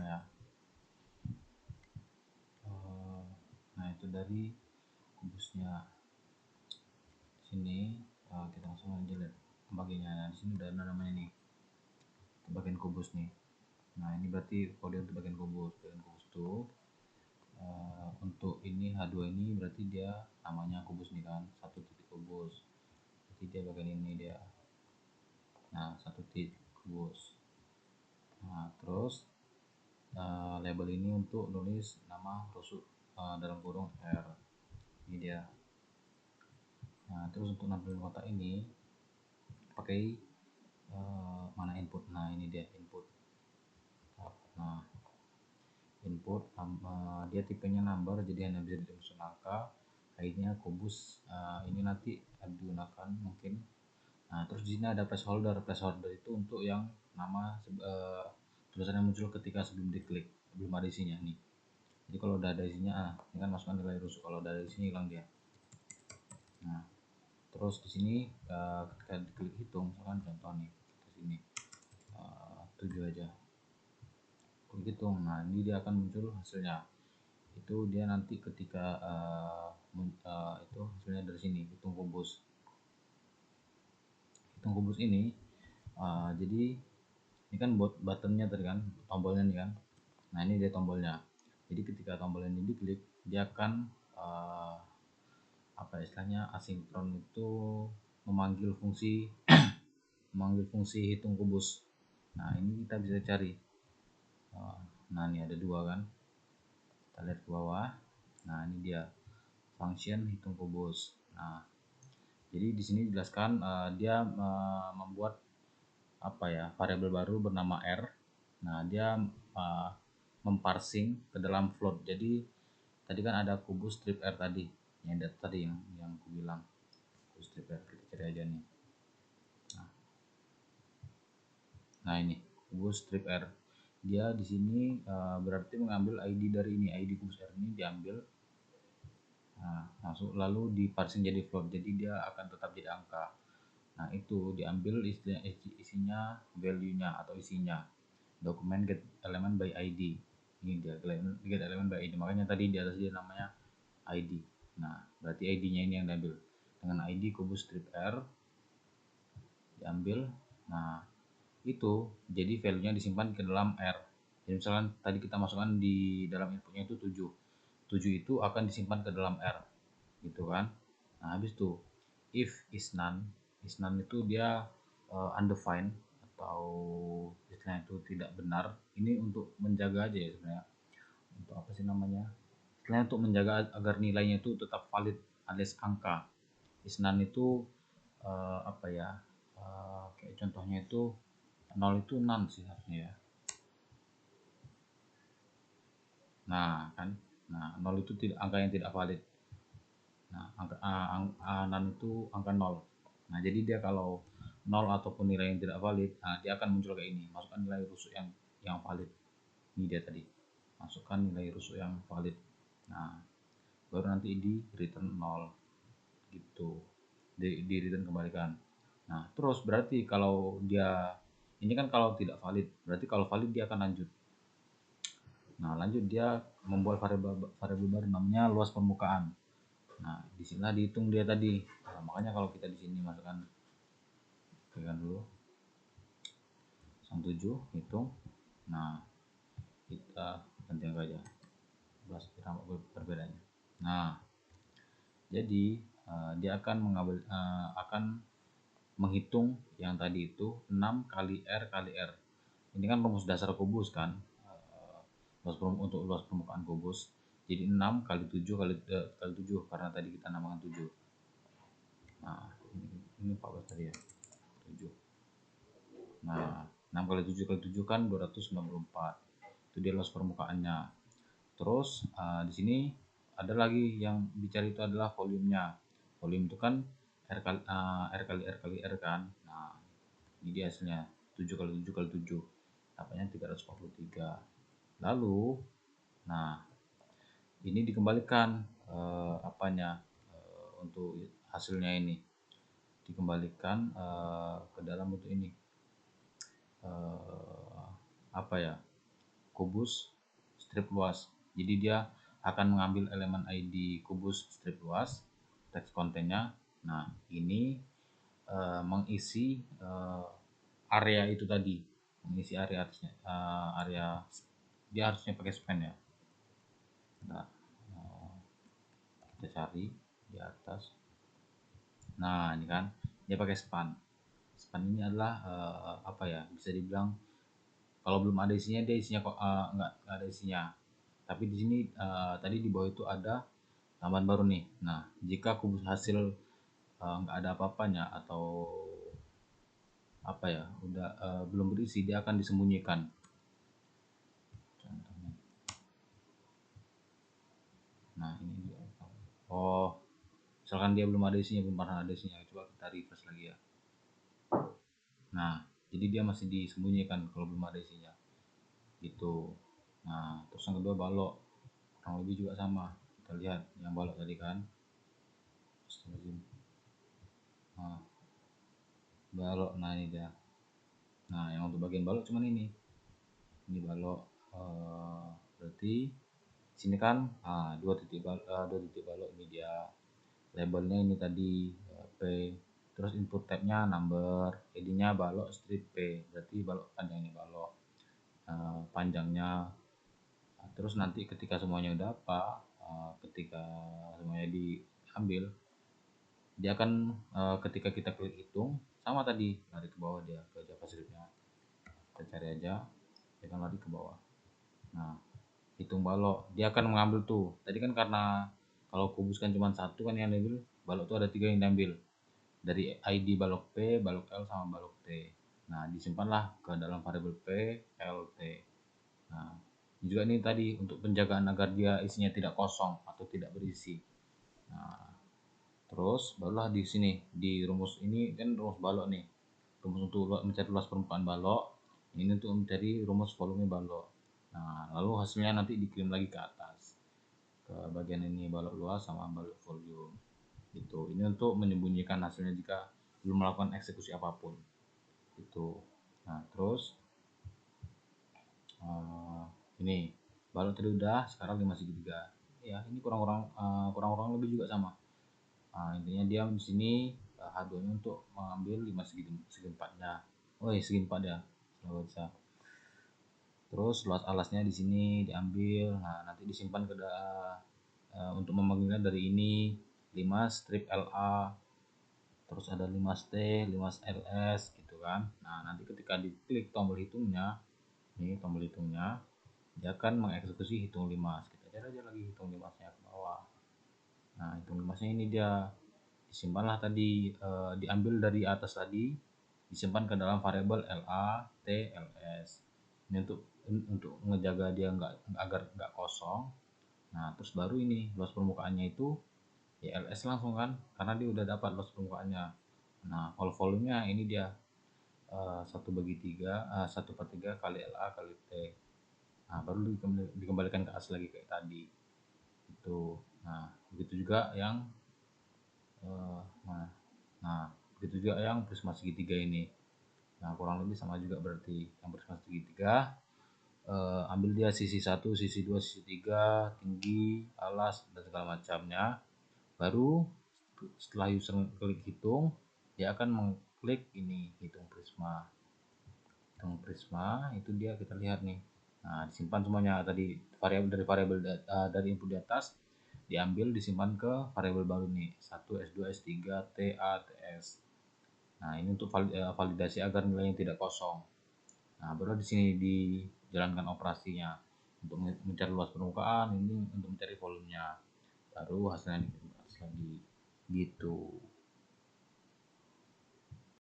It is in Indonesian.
ya. Nah itu dari kubusnya. Sini kita langsung aja lihat bagiannya. Nah di sini udah ada namanya nih, bagian kubus nih. Nah ini berarti kode untuk bagian kubus. Bagian kubus tuh untuk ini H2 ini berarti dia namanya kubus nih kan, satu titik kubus. Berarti dia bagian ini dia. Nah satu titik kubus. Nah terus label ini untuk nulis nama rusuk dalam kurung R. Ini dia. Nah terus untuk nampilin kotak ini pakai mana input. Nah ini dia input. Nah input dia tipenya number, jadi hanya bisa ditulis angka. Akhirnya kubus ini nanti digunakan mungkin. Nah terus di sini ada placeholder. Placeholder itu untuk yang nama tulisannya muncul ketika sebelum diklik, belum ada isinya nih. Jadi kalau udah ada isinya ini kan masukkan nilai rusuk, kalau udah ada isinya hilang dia. Nah terus di sini ketika diklik hitung, misalkan contoh nih di sini 7 aja, klik hitung. Nah ini dia akan muncul hasilnya. Itu dia nanti ketika itu hasilnya dari sini, hitung kubus. Hitung kubus ini jadi ini kan buat buttonnya tadi kan, tombolnya nih kan. Nah ini dia tombolnya. Jadi ketika tombolnya ini diklik, dia akan apa istilahnya, asinkron itu memanggil fungsi hitung kubus. Nah ini kita bisa cari. Nah ini ada dua kan, kita lihat ke bawah. Nah ini dia function hitung kubus. Nah jadi di sini dijelaskan dia membuat apa ya, variabel baru bernama R. Nah dia memparsing ke dalam float. Jadi tadi kan ada kubus strip R tadi, yang tadi yang aku bilang kubus strip R. Kita cari aja nih. Nah ini kubus strip R. Dia di sini berarti mengambil ID dari ini, ID kubus R ini diambil. Nah, masuk lalu diparsing jadi float. Jadi dia akan tetap jadi angka. Nah itu diambil isinya, value-nya atau isinya. Dokumen get element by ID. Ini dia get element by ID. Makanya tadi di atas dia namanya ID. Nah berarti ID-nya ini yang diambil. Dengan ID kubus strip R diambil. Nah itu jadi value-nya disimpan ke dalam R. Jadi misalkan tadi kita masukkan di dalam inputnya itu 7. 7 itu akan disimpan ke dalam R. Gitu kan. Nah habis itu if is none itu dia undefined atau istilahnya itu tidak benar. Ini untuk menjaga aja ya sebenarnya. Untuk apa sih namanya? Istilahnya untuk menjaga agar nilainya itu tetap valid alias angka. Is none itu apa ya? Kayak contohnya itu 0 itu none sih harusnya ya. Nah kan, nah 0 itu tidak, angka yang tidak valid. Nah angka none itu angka 0. Nah jadi dia kalau 0 ataupun nilai yang tidak valid, nah dia akan muncul kayak ini. Masukkan nilai rusuk yang valid. Ini dia tadi, masukkan nilai rusuk yang valid. Nah baru nanti di return 0 gitu, di return kembalikan. Nah terus berarti kalau dia ini kan kalau tidak valid, berarti kalau valid dia akan lanjut. Nah lanjut dia membuat variabel baru namanya luas permukaan. Nah disinilah dihitung dia tadi. Nah, makanya kalau kita di sini masukkan, klikkan dulu 7 hitung. Nah kita ganti angka aja 11, kita perbedaannya. Nah jadi dia akan mengambil akan menghitung yang tadi itu 6 kali R kali R. Ini kan rumus dasar kubus kan, untuk luas permukaan kubus. Jadi 6 kali 7 kali 7 karena tadi kita namakan 7. Nah ini 14 tadi ya, 7. Nah 6 kali 7 kali 7 kan 294. Itu dia luas permukaannya. Terus di sini ada lagi yang dicari, itu adalah volumenya. Volume itu kan R kali R kali R kan. Nah ini dia hasilnya 7 kali 7 kali 7, dapatnya 343. Lalu nah ini dikembalikan untuk hasilnya ini dikembalikan ke dalam bentuk ini apa ya, kubus strip luas. Jadi dia akan mengambil elemen ID kubus strip luas, teks kontennya. Nah, ini mengisi area itu tadi, mengisi area atasnya, area dia harusnya pakai span ya. Nah, kita cari di atas. Nah, ini kan dia pakai span. Span ini adalah apa ya? Bisa dibilang kalau belum ada isinya dia isinya kok nggak ada isinya. Tapi di sini tadi di bawah itu ada tambahan baru nih. Nah, jika kubus hasil nggak ada apa-apanya atau apa ya, udah belum berisi, dia akan disembunyikan. Contohnya. Nah, ini juga. Oh, misalkan dia belum ada isinya, belum pernah ada isinya, coba kita refresh lagi ya. Nah, jadi dia masih disembunyikan kalau belum ada isinya gitu. Nah, terus yang kedua balok, kurang lebih juga sama. Kita lihat yang balok tadi kan. Nah, balok, nah ini dia. Nah, yang untuk bagian balok cuman ini balok. Berarti sini kan dua titik balok, ini dia labelnya, ini tadi P, terus input tabnya number, id-nya balok strip P, berarti balok panjangnya balok panjangnya. Terus nanti ketika semuanya udah ketika semuanya diambil, dia akan ketika kita klik hitung sama tadi, lari ke bawah dia ke javascriptnya. Kita cari aja, dia akan lari ke bawah. Nah, hitung balok, dia akan mengambil tuh tadi kan, karena kalau kubus kan cuma satu kan yang diambil, balok tuh ada 3 yang diambil dari ID balok P, balok L, sama balok T. Nah, disimpanlah ke dalam variabel P, L, T. Nah, ini juga nih tadi untuk penjagaan agar dia isinya tidak kosong atau tidak berisi. Nah, terus barulah di sini di rumus ini kan rumus balok nih, rumus untuk mencari luas permukaan balok, ini untuk mencari rumus volume balok. Nah, lalu hasilnya nanti dikirim lagi ke atas ke bagian ini, balok luas sama balok volume gitu. Ini untuk menyembunyikan hasilnya jika belum melakukan eksekusi apapun itu. Nah, terus ini balok tadi udah, sekarang 5 segitiga ya. Ini kurang lebih juga sama. Intinya dia di sini H2 nya untuk mengambil 5 segi 4-nya. Segi 4 ya. Bisa. Terus luas alasnya di sini diambil. Nah, nanti disimpan ke untuk memanggilnya dari ini 5 strip LA, terus ada 5 ST, 5 LS gitu kan. Nah, nanti ketika diklik tombol hitungnya, ini tombol hitungnya, dia akan mengeksekusi hitung 5. Kita cari aja lagi hitung 5-nya ke bawah. Nah, hitung 5-nya ini dia disimpanlah tadi, diambil dari atas tadi, disimpan ke dalam variabel LA, T, LS. Ini untuk ngejaga dia agar nggak kosong. Nah, terus baru ini luas permukaannya itu ya LS langsung kan, karena dia udah dapat luas permukaannya. Nah, kalau volumenya ini dia 1/3 kali LA kali T. Nah, baru dikembalikan ke as lagi kayak tadi itu. Nah, begitu juga yang begitu juga yang prisma segitiga ini. Nah, kurang lebih sama juga berarti. Yang prisma segitiga ambil dia sisi 1, sisi 2, sisi 3, tinggi, alas, dan segala macamnya. Baru setelah user klik hitung, dia akan mengklik ini hitung prisma. Hitung prisma itu dia kita lihat nih. Nah, disimpan semuanya tadi variabel dari input di atas diambil, disimpan ke variabel baru nih, 1, S2, S3, TA, TS. Nah, ini untuk validasi agar nilainya tidak kosong. Nah, baru di sini dijalankan operasinya untuk mencari luas permukaan, ini untuk mencari volumenya. Baru hasilnya dikirim lagi gitu.